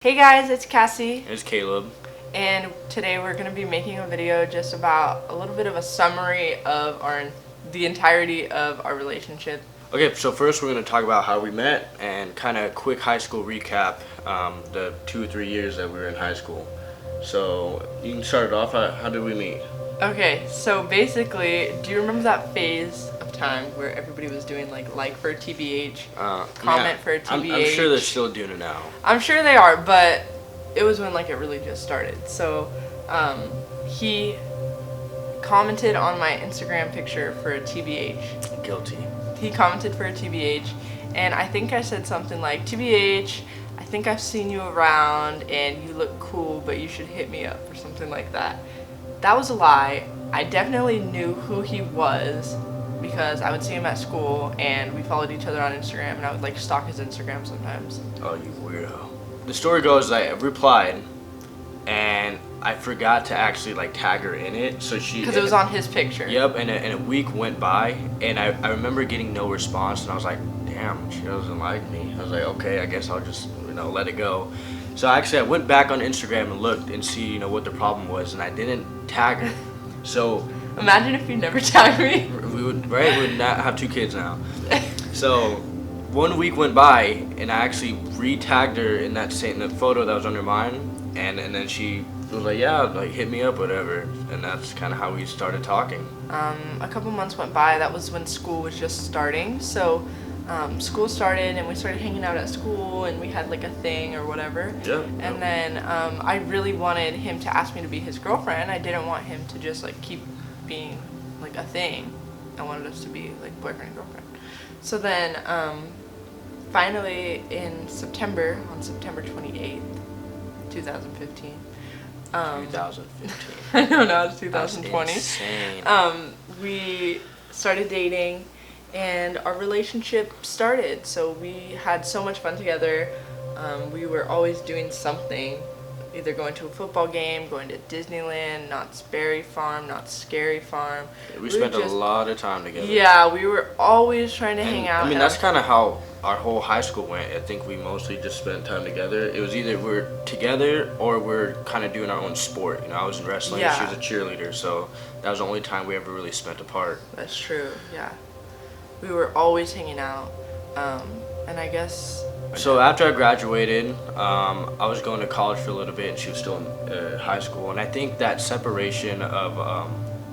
Hey guys, it's Cassie, It's Caleb. and today we're going to be making a video just about a little bit of a summary of the entirety of our relationship. Okay, so first we're going to talk about how we met and kind of quick high school recap, the 2 or 3 years that we were in high school. So you can start it off. How did we meet? Okay, so basically, do you remember that phase of time where everybody was doing like for TBH, comment for TBH? I'm sure they're still doing it now. I'm sure they are, but it was when it really just started. So he commented on my Instagram picture for a TBH. Guilty. He commented for a TBH, and I think I said something like, TBH, I think I've seen you around and you look cool, but you should hit me up, or something like that. That was a lie. I definitely knew who he was because I would see him at school and we followed each other on Instagram, and I would stalk his Instagram sometimes. Oh, you weirdo. The story goes I replied and I forgot to actually tag her in it, so she, because it was on his picture. Yep, and a week went by and I remember getting no response, and I was like, damn, she doesn't like me. I was like, okay, I guess I'll just let it go. So I went back on Instagram and looked and see what the problem was, and I didn't tag her. So imagine if you never tagged me. we would not have 2 kids now. So 1 week went by and I actually re-tagged her in the photo that was under mine, and then she was like, yeah, hit me up, whatever, and that's kind of how we started talking. A couple months went by. That was when school was just starting. So school started and we started hanging out at school and we had a thing or whatever. Yeah. And then I really wanted him to ask me to be his girlfriend. I didn't want him to just keep being a thing. I wanted us to be boyfriend and girlfriend. So then finally on September 28th, 2015. 2015. I know, now it's 2020. That's insane. We started dating and our relationship started. So we had so much fun together. We were always doing something, either going to a football game, going to Disneyland, Knott's Berry Farm, Knott's Scary Farm. We spent a lot of time together. Yeah, we were always trying to hang out. I mean, that's kind of how our whole high school went. I think we mostly just spent time together. It was either we're together or we're kind of doing our own sport. I was in wrestling, Yeah. she was a cheerleader, so that was the only time we ever really spent apart. That's true, yeah. We were always hanging out. And I guess... So after I graduated, I was going to college for a little bit, and she was still in high school. And I think that separation of,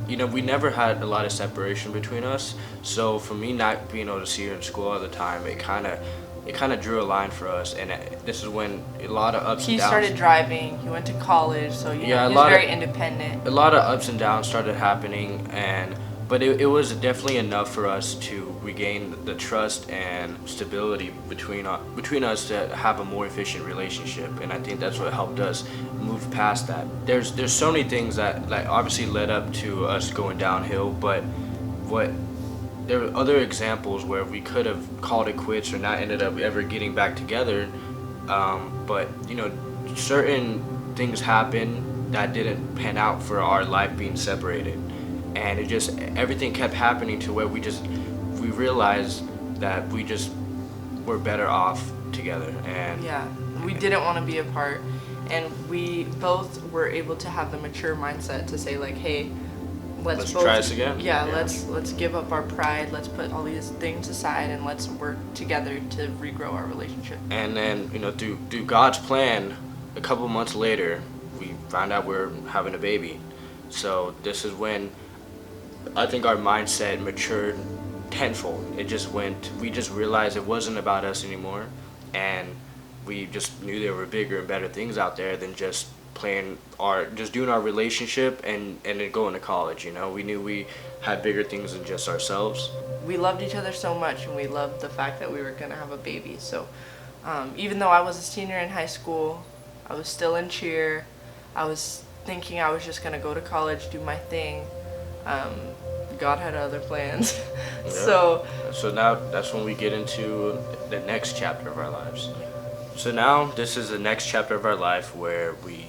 we never had a lot of separation between us. So for me not being able to see her in school all the time, it kind of drew a line for us. And this is when a lot of ups and downs. He started driving. He went to college, so he was very independent. A lot of ups and downs started happening, but it was definitely enough for us to regain the trust and stability between us to have a more efficient relationship, and I think that's what helped us move past that. There's so many things that obviously led up to us going downhill, but there were other examples where we could have called it quits or not ended up ever getting back together, but certain things happened that didn't pan out for our life being separated. And everything kept happening to where we realized that we just were better off together. And yeah, we didn't want to be apart, and we both were able to have the mature mindset to say hey, let's both try this again. Yeah, let's give up our pride, let's put all these things aside, and let's work together to regrow our relationship. And then through God's plan, a couple months later we found out we're having a baby. So this is when I think our mindset matured tenfold. We just realized it wasn't about us anymore, and we just knew there were bigger and better things out there than just doing our relationship and then going to college. We knew we had bigger things than just ourselves. We loved each other so much, and we loved the fact that we were going to have a baby. So even though I was a senior in high school, I was still in cheer. I was thinking I was just going to go to college, do my thing. God had other plans. Yeah. So now that's when we get into the next chapter of our lives. So now this is the next chapter of our life where we,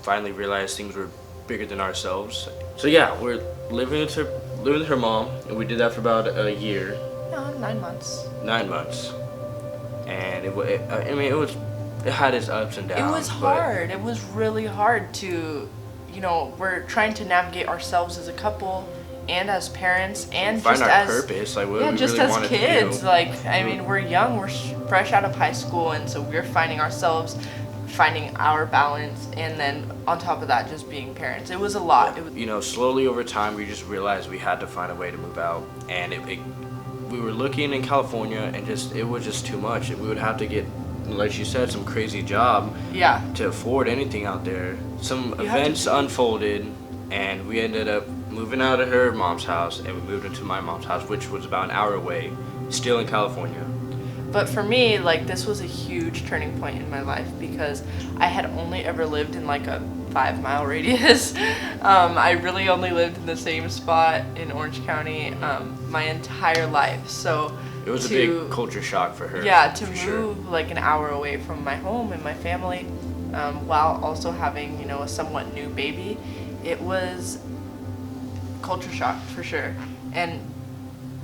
finally realized things were bigger than ourselves. So yeah, we're living with her mom, and we did that for about a year. No, 9 months. 9 months. And it was it had its ups and It downs. was but hard. It was really hard to, we're trying to navigate ourselves as a couple and as parents and find just our as purpose, like what yeah, we just really as wanted kids. to do. Like, I mean, we're young, we're fresh out of high school, and so we're finding ourselves, finding our balance, and then on top of that, just being parents. It was a lot. It was, Slowly over time, we just realized we had to find a way to move out, and we were looking in California, and it was just too much. We would have to get, like you said, some crazy job yeah. to afford anything out there. Some You have to events be- unfolded, and we ended up moving out of her mom's house, and we moved into my mom's house, which was about an hour away, still in California. But for me, like, this was a huge turning point in my life because I had only ever lived in like a 5-mile radius. I really only lived in the same spot in Orange County my entire life. So It was a to- big culture shock for her. yeah, to for move sure. like an hour away from my home and my family, while also having a somewhat new baby, it was culture shock for sure. And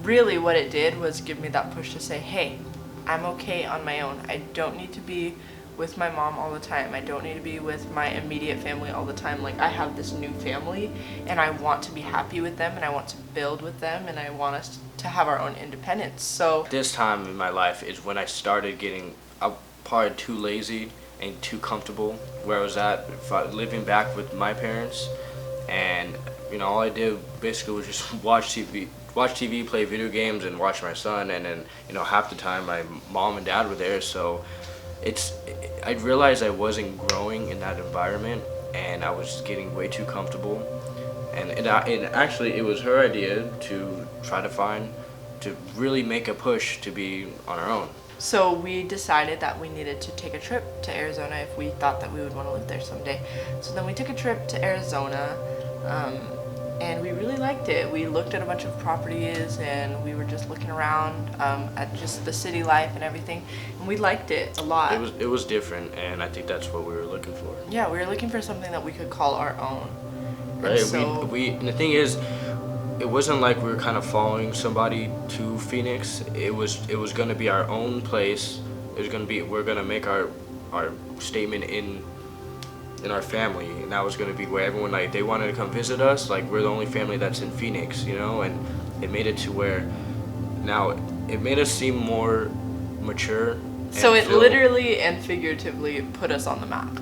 really what it did was give me that push to say, hey, I'm okay on my own. I don't need to be with my mom all the time. I don't need to be with my immediate family all the time. Like, I have this new family and I want to be happy with them and I want to build with them and I want us to have our own independence. So This time in my life is when I started getting probably too lazy and too comfortable where I was at, living back with my parents, and all I did basically was just watch TV, play video games, and watch my son, and then half the time my mom and dad were there, so I realized I wasn't growing in that environment, and I was just getting way too comfortable, and actually it was her idea to try to really make a push to be on our own. So we decided that we needed to take a trip to Arizona if we thought that we would want to live there someday. So then we took a trip to Arizona, and we really liked it. We looked at a bunch of properties and we were just looking around at just the city life and everything, and we liked it a lot. It was different, and I think that's what we were looking for. Yeah, we were looking for something that we could call our own. Right. And so, And the thing is, it wasn't like we were kind of following somebody to Phoenix. It was gonna be our own place. We're gonna make our statement in our family, and that was gonna be where everyone, like, they wanted to come visit us. Like, we're the only family that's in Phoenix, and it made it to where now it made us seem more mature. so and it feel- literally and figuratively put us on the map,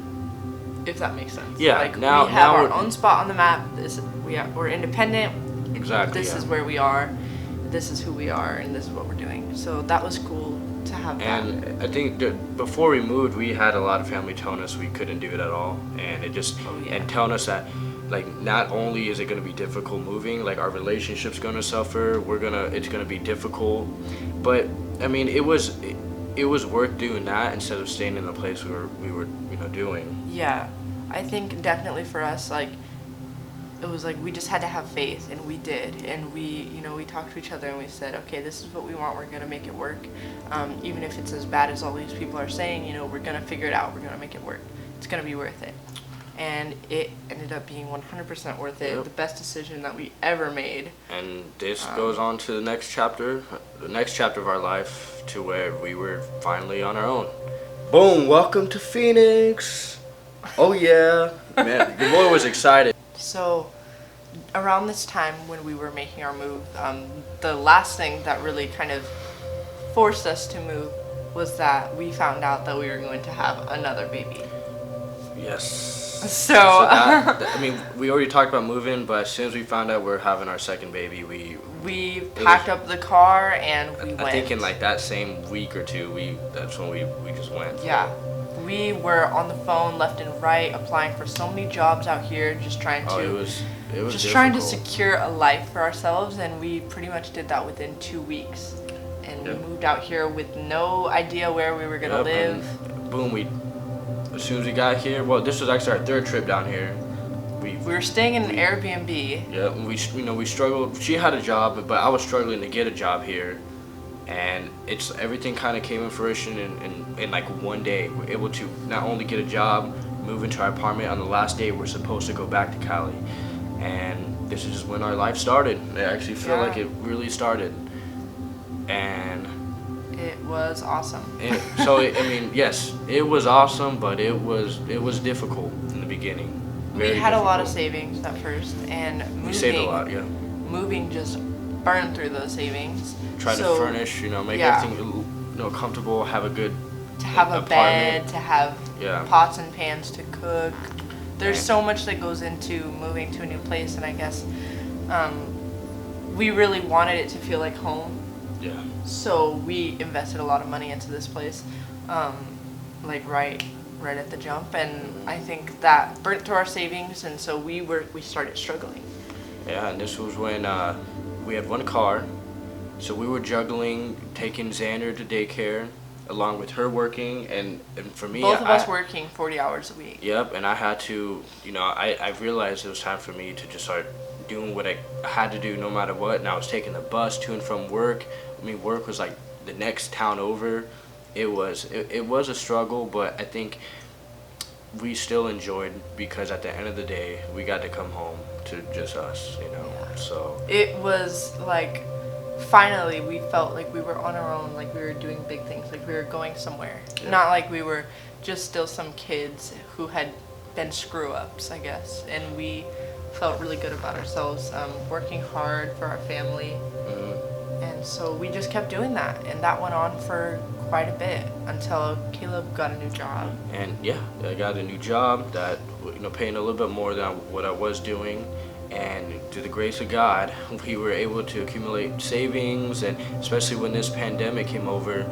if that makes sense. Yeah, Like, now- we have now our we're- own spot on the map. We're independent. Exactly. This yeah. is where we are, this is who we are, and this is what we're doing. So that was cool to have that. And I think that before we moved, we had a lot of family telling us we couldn't do it at all, and and telling us that, like, not only is it going to be difficult moving, like, our relationship's going to suffer, it's going to be difficult, but I mean, it was worth doing that instead of staying in the place we were doing. Yeah, I think definitely for us, like, it was like we just had to have faith, and we did, and we talked to each other and we said, okay, this is what we want, we're gonna make it work, even if it's as bad as all these people are saying, we're gonna figure it out, we're gonna make it work, it's gonna be worth it. And it ended up being 100% worth it. Yep. The best decision that we ever made. And this goes on to the next chapter of our life, to where we were finally on our own. Boom! Welcome to Phoenix. Oh yeah, man, your boy was excited. So around this time when we were making our move, the last thing that really kind of forced us to move was that we found out that we were going to have another baby. Yes. So, I mean, we already talked about moving, but as soon as we found out we're having our second baby, we packed up the car and we went. I think in like that same week or two, that's when we just went. Yeah. We were on the phone left and right, applying for so many jobs out here, just trying to it was just trying to difficult. secure a life for ourselves, and we pretty much did that within 2 weeks. And Yep. we moved out here with no idea where we were gonna Yep, live. and boom, as soon as we got here, well, this was actually our third trip down here. We were staying in an Airbnb. Yeah, we struggled. She had a job, but I was struggling to get a job here, and everything kind of came in fruition in like one day. We're able to not only get a job, move into our apartment. On the last day, we're supposed to go back to Cali, and this is just when our life started. I actually feel Yeah. like it really started, and It was awesome. And so I mean, yes, it was awesome, but it was difficult in the beginning. We had a lot of savings at first, and We saved a lot, yeah. moving just burned through those savings. Try to furnish, make yeah. everything, comfortable, have a good To have a apartment. bed, to have Yeah. pots and pans to cook. There's And- so much that goes into moving to a new place, and I guess we really wanted it to feel like home. Yeah. So we invested a lot of money into this place, like right at the jump, and I think that burnt through our savings, and so we started struggling. Yeah, and this was when we had one car, so we were juggling taking Xander to daycare, along with her working, and for me, Both of us working 40 hours a week. Yep, and I had to, I realized it was time for me to just start doing what I had to do no matter what, and I was taking the bus to and from work. I mean, work was like the next town over. It was a struggle, but I think we still enjoyed, because at the end of the day, we got to come home to just us, Yeah. so. It was like, finally we felt like we were on our own, like we were doing big things, like we were going somewhere. Yeah. Not like we were just still some kids who had been screw-ups, I guess. And we felt really good about ourselves, working hard for our family. Mhm. And so we just kept doing that, and that went on for quite a bit until Caleb got a new job. And yeah, I got a new job that, paying a little bit more than what I was doing. And through the grace of God, we were able to accumulate savings, and especially when this pandemic came over,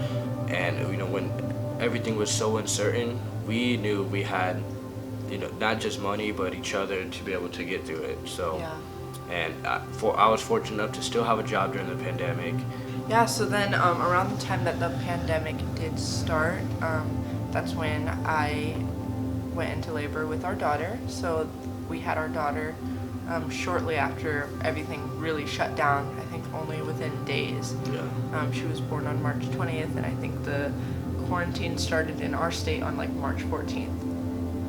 and when everything was so uncertain, we knew we had, not just money but each other to be able to get through it. So, Yeah. and I was fortunate enough to still have a job during the pandemic. Yeah, so then around the time that the pandemic did start, that's when I went into labor with our daughter. So we had our daughter shortly after everything really shut down, I think only within days. Yeah. She was born on March 20th, and I think the quarantine started in our state on like March 14th.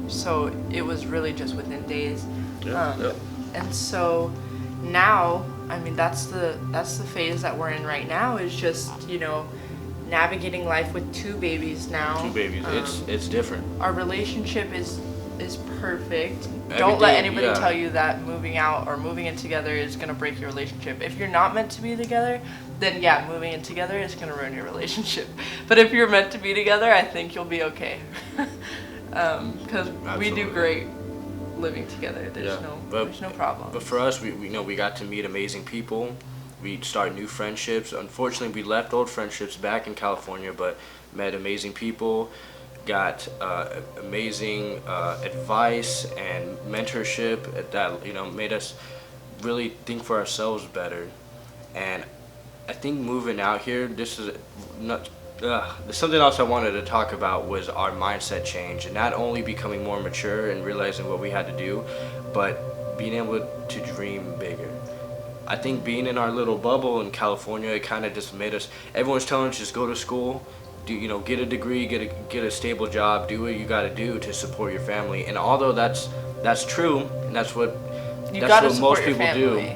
So it was really just within days. Yeah. And so now, I mean, that's the phase that we're in right now, is just, navigating life with two babies now. Two babies. It's different. Our relationship is perfect. Don't let Everything, anybody yeah. tell you that moving out or moving in together is going to break your relationship. If you're not meant to be together, then yeah, moving in together is going to ruin your relationship. But if you're meant to be together, I think you'll be okay. Because we do Absolutely. great living together. There's no problem. But for us, we got to meet amazing people. We start new friendships. Unfortunately, we left old friendships back in California, but met amazing people, got amazing advice and mentorship that made us really think for ourselves better. And I think moving out here, this is not. Something else I wanted to talk about was our mindset change, and not only becoming more mature and realizing what we had to do, but being able to dream bigger. I think being in our little bubble in California, it kind of just made us. Everyone's telling us just go to school, get a degree, get a stable job, do what you got to do to support your family. And although that's true, and that's what most people do.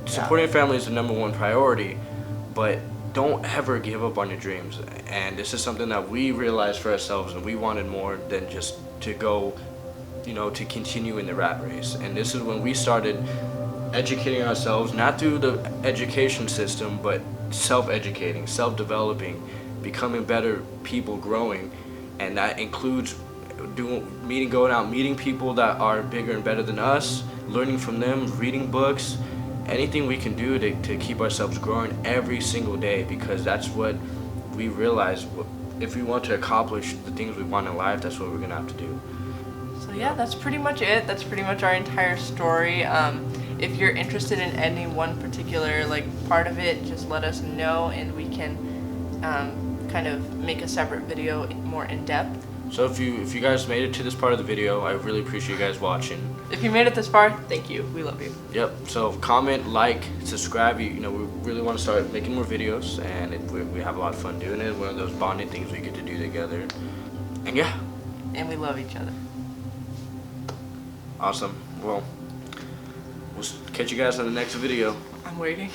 Supporting your family is the number one priority, but don't ever give up on your dreams. And this is something that we realized for ourselves, and we wanted more than just to go, to continue in the rat race. And this is when we started educating ourselves, not through the education system, but self-educating, self-developing, becoming better people, growing. And that includes going out, meeting people that are bigger and better than us, learning from them, reading books, anything we can do to keep ourselves growing every single day, because that's what we realize. If we want to accomplish the things we want in life, that's what we're gonna have to do. So yeah, that's pretty much it. That's pretty much our entire story. If you're interested in any one particular part of it, just let us know, and we can kind of make a separate video more in depth. So if you guys made it to this part of the video, I really appreciate you guys watching. If you made it this far, thank you. We love you. Yep. So comment, like, subscribe. We really want to start making more videos, and we have a lot of fun doing it. One of those bonding things we get to do together. And yeah. And we love each other. Awesome. Well, we'll catch you guys on the next video. I'm waiting.